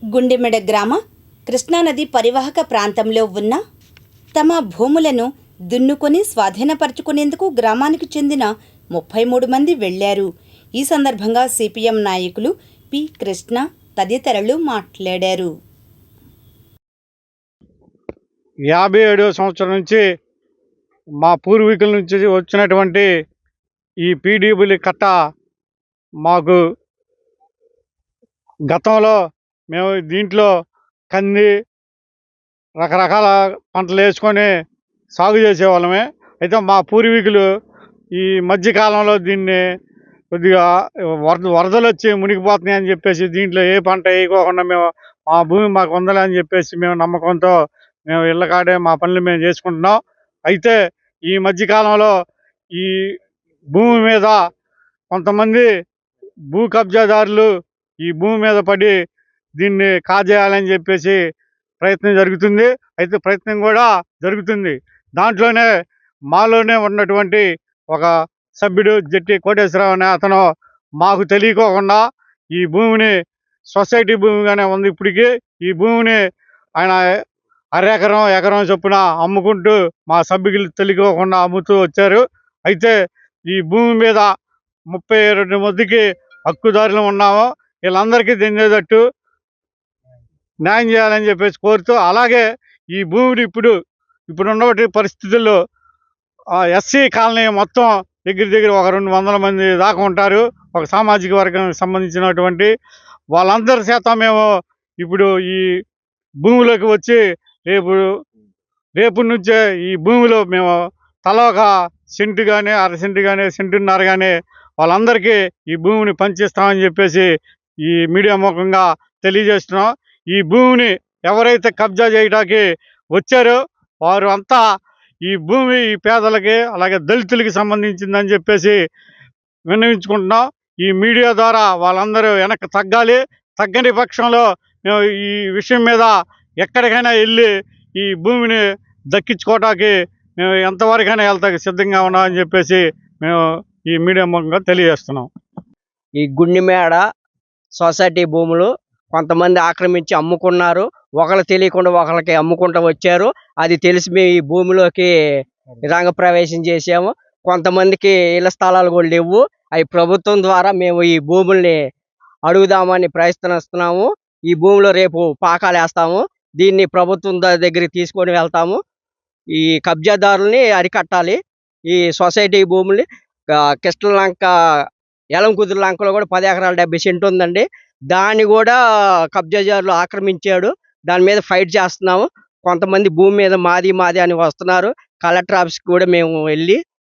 గుండెమెడ గ్రామ కృష్ణానది పరివాహక ప్రాంతంలో ఉన్న తమ భూములను దున్నుకొని స్వాధీనపరుచుకునేందుకు గ్రామానికి చెందిన 33 మంది వెళ్లారు. ఈ సందర్భంగా సిపిఎం నాయకులు పి కృష్ణ తదితరులు మాట్లాడారు. 57వ సంవత్సరం నుంచి మా పూర్వీకుల నుంచి వచ్చినటువంటి ఈ పీడబ్ల్యూ కట్ట మాకు గతంలో మేము దీంట్లో కంది రకరకాల పంటలు వేసుకొని సాగు చేసేవాళ్ళమే. అయితే మా పూర్వీకులు ఈ మధ్యకాలంలో దీన్ని కొద్దిగా వరదలు వచ్చి మునిగిపోతున్నాయని చెప్పేసి దీంట్లో ఏ పంట వేయకోకుండా మేము మా భూమి మాకు ఉందని అని చెప్పేసి మేము నమ్మకంతో మేము ఇళ్ళ కాడే మా పనులు మేము చేసుకుంటున్నాం. అయితే ఈ మధ్యకాలంలో ఈ భూమి మీద కొంతమంది భూ కబ్జాదారులు ఈ భూమి మీద పడి దీన్ని కాజేయాలని చెప్పేసి ప్రయత్నం జరుగుతుంది. అయితే ప్రయత్నం కూడా జరుగుతుంది. దాంట్లోనే మాలోనే ఉన్నటువంటి ఒక సభ్యుడు జట్టి కోటేశ్వరరావు అనే అతను మాకు తెలియకోకుండా ఈ భూమిని సొసైటీ భూమిగానే ఉంది. ఇప్పటికీ ఈ భూమిని ఆయన ఎకరం చొప్పున అమ్ముకుంటూ మా సభ్యులు తెలియకోకుండా అమ్ముతూ వచ్చారు. అయితే ఈ భూమి మీద 32 మందికి హక్కుదారులు ఉన్నాము. వీళ్ళందరికీ చెందేటట్టు న్యాయం చేయాలని చెప్పేసి కోరుతూ, అలాగే ఈ భూమిని ఇప్పుడున్న పరిస్థితుల్లో ఎస్సీ కాలనీ మొత్తం దగ్గర ఒక 200 మంది దాకా ఉంటారు. ఒక సామాజిక వర్గానికి సంబంధించినటువంటి వాళ్ళందరి చేత మేము ఇప్పుడు ఈ భూమిలోకి వచ్చి రేపు నుంచే ఈ భూమిలో మేము తలా ఒక సెంటు కానీ అర సెంటు కానీ సెంటున్నర కానీ వాళ్ళందరికీ ఈ భూమిని పంచిస్తామని చెప్పేసి ఈ మీడియా ముఖంగా తెలియజేస్తున్నాం. ఈ భూమిని ఎవరైతే కబ్జా చేయడానికి వచ్చారో వారు అంతా ఈ భూమి ఈ పేదలకి అలాగే దళితులకి సంబంధించిందని చెప్పేసి విన్నవించుకుంటున్నాం. ఈ మీడియా ద్వారా వాళ్ళందరూ వెనక్కి తగ్గని పక్షంలో మేము ఈ విషయం మీద ఎక్కడికైనా వెళ్ళి ఈ భూమిని దక్కించుకోవడానికి మేము ఎంతవరకైనా వెళ్తాకి సిద్ధంగా ఉన్నామని చెప్పేసి మేము ఈ మీడియా ముఖంగా తెలియజేస్తున్నాం. ఈ గుండెమేడ సొసైటీ భూములు కొంతమంది ఆక్రమించి అమ్ముకున్నారు. ఒకళ్ళు తెలియకుండా ఒకళ్ళకి అమ్ముకుంటూ వచ్చారు. అది తెలిసి మేము ఈ భూమిలోకి రంగప్రవేశం చేసాము. కొంతమందికి ఇళ్ల స్థలాలు కూడా లేవు. అవి ప్రభుత్వం ద్వారా మేము ఈ భూముల్ని అడుగుదామని ప్రయత్నిస్తున్నాము. ఈ భూమిలో రేపు పాకాలు వేస్తాము. దీన్ని ప్రభుత్వం దగ్గరికి తీసుకొని వెళ్తాము. ఈ కబ్జాదారుల్ని అరికట్టాలి. ఈ సొసైటీ భూముల్ని కృష్ణలంక ఎలంకుదురు లంకలో కూడా 10 ఎకరాల 70 సెంటు ఉందండి. దాన్ని కూడా కబ్జాదారులు ఆక్రమించాడు. దాని మీద ఫైట్ చేస్తున్నాము. కొంతమంది భూమి మీద మాది అని వస్తున్నారు. కలెక్టర్ ఆఫీస్కి కూడా మేము వెళ్ళి